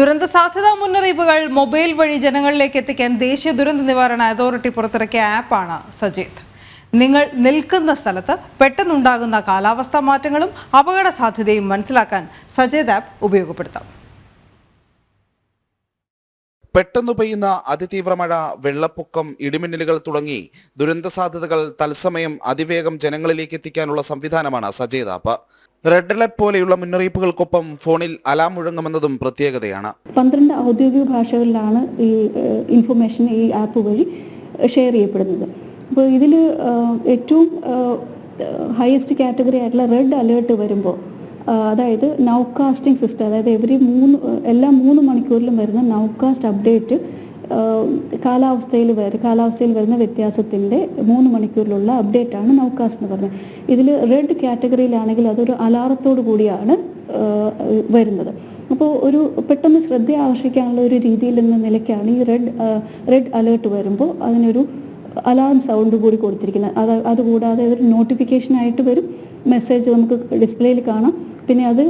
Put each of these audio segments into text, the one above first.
ദുരന്ത സാധ്യതാ മുന്നറിയിപ്പുകൾ മൊബൈൽ വഴി ജനങ്ങളിലേക്ക് എത്തിക്കാൻ ദേശീയ ദുരന്ത നിവാരണ അതോറിറ്റി പുറത്തിറക്കിയ ആപ്പാണ് സജീദ്. നിങ്ങൾ നിൽക്കുന്ന സ്ഥലത്ത് പെട്ടെന്നുണ്ടാകുന്ന കാലാവസ്ഥാ മാറ്റങ്ങളും അപകട സാധ്യതയും മനസ്സിലാക്കാൻ സജീദ് ആപ്പ് ഉപയോഗപ്പെടുത്താം. പെട്ടെന്ന് പെയ്യുന്ന അതിതീവ്ര മഴ, വെള്ളപ്പൊക്കം, ഇടിമിന്നലുകൾ തുടങ്ങി ദുരന്ത സാധ്യതകൾ തത്സമയം അതിവേഗം ജനങ്ങളിലേക്ക് എത്തിക്കാനുള്ള സംവിധാനമാണ് സജീദ് ആപ്പ്. റെഡ് അലർട്ട് പോലെയുള്ള മുന്നറിയിപ്പുകൾക്കൊപ്പം ഫോണിൽ അലാം മുഴങ്ങുമെന്നതും പ്രത്യേകതയാണ്. 12 ഔദ്യോഗിക ഭാഷകളിലാണ് ഈ ഇൻഫർമേഷൻ ഈ ആപ്പ് വഴി ഷെയർ ചെയ്യപ്പെടുന്നത്. അപ്പോൾ ഇതിൽ ഏറ്റവും ഹയസ്റ്റ് കാറ്റഗറി ആയിട്ടുള്ള റെഡ് അലേർട്ട് വരുമ്പോൾ, അതായത് നൗകാസ്റ്റിംഗ് സിസ്റ്റം, അതായത് എല്ലാ 3 മണിക്കൂറിലും വരുന്ന നൗകാസ്റ്റ് അപ്ഡേറ്റ്, കാലാവസ്ഥയിൽ വരുന്ന വ്യത്യാസത്തിൻ്റെ 3 മണിക്കൂറിലുള്ള അപ്ഡേറ്റാണ് നൗകാസ്റ്റ് എന്ന് പറയുന്നത്. ഇതിൽ റെഡ് കാറ്റഗറിയിലാണെങ്കിൽ അതൊരു അലാറത്തോടു കൂടിയാണ് വരുന്നത്. അപ്പോൾ ഒരു പെട്ടെന്ന് ശ്രദ്ധ ആകർഷിക്കാനുള്ള ഒരു രീതിയിൽ എന്ന നിലയ്ക്കാണ് ഈ റെഡ് അലേർട്ട് വരുമ്പോൾ അതിനൊരു അലാം സൗണ്ട് കൂടി കൊടുത്തിരിക്കുന്നത്. അതുകൂടാതെ അതൊരു നോട്ടിഫിക്കേഷനായിട്ട് വരും, മെസ്സേജ് നമുക്ക് ഡിസ്പ്ലേയിൽ കാണാം. പിന്നെ അത്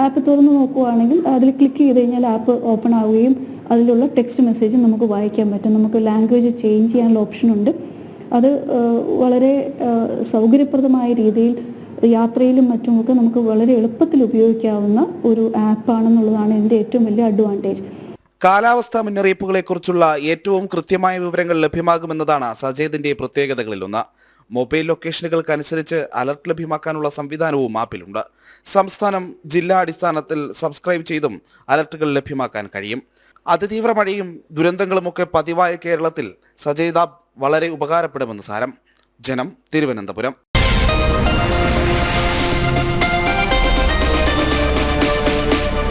ആപ്പ് തുറന്ന് നോക്കുകയാണെങ്കിൽ അതിൽ ക്ലിക്ക് ചെയ്ത് കഴിഞ്ഞാൽ ആപ്പ് ഓപ്പൺ ആവുകയും അതിലുള്ള ടെക്സ്റ്റ് മെസ്സേജ് നമുക്ക് വായിക്കാൻ പറ്റും. നമുക്ക് ലാംഗ്വേജ് ചേഞ്ച് ചെയ്യാനുള്ള ഓപ്ഷനുണ്ട്. അത് വളരെ സൗകര്യപ്രദമായ രീതിയിൽ യാത്രയിലും മറ്റുമൊക്കെ നമുക്ക് വളരെ എളുപ്പത്തിൽ ഉപയോഗിക്കാവുന്ന ഒരു ആപ്പാണെന്നുള്ളതാണ് ഇതിൻ്റെ ഏറ്റവും വലിയ അഡ്വാൻറ്റേജ്. കാലാവസ്ഥാ മുന്നറിയിപ്പുകളെക്കുറിച്ചുള്ള ഏറ്റവും കൃത്യമായ വിവരങ്ങൾ ലഭ്യമാകുമെന്നതാണ് സജീദിന്റെ പ്രത്യേകതകളിലൊന്ന്. മൊബൈൽ ലൊക്കേഷനുകൾക്കനുസരിച്ച് അലർട്ട് ലഭ്യമാക്കാനുള്ള സംവിധാനവും ആപ്പിലുണ്ട്. സംസ്ഥാനം, ജില്ലാ അടിസ്ഥാനത്തിൽ സബ്സ്ക്രൈബ് ചെയ്തും അലർട്ടുകൾ ലഭ്യമാക്കാൻ കഴിയും. അതിതീവ്ര മഴയും ദുരന്തങ്ങളുമൊക്കെ പതിവായ കേരളത്തിൽ സജീദ് ആപ്പ് വളരെ ഉപകാരപ്പെടുമെന്ന് സാരം. ജനം, തിരുവനന്തപുരം.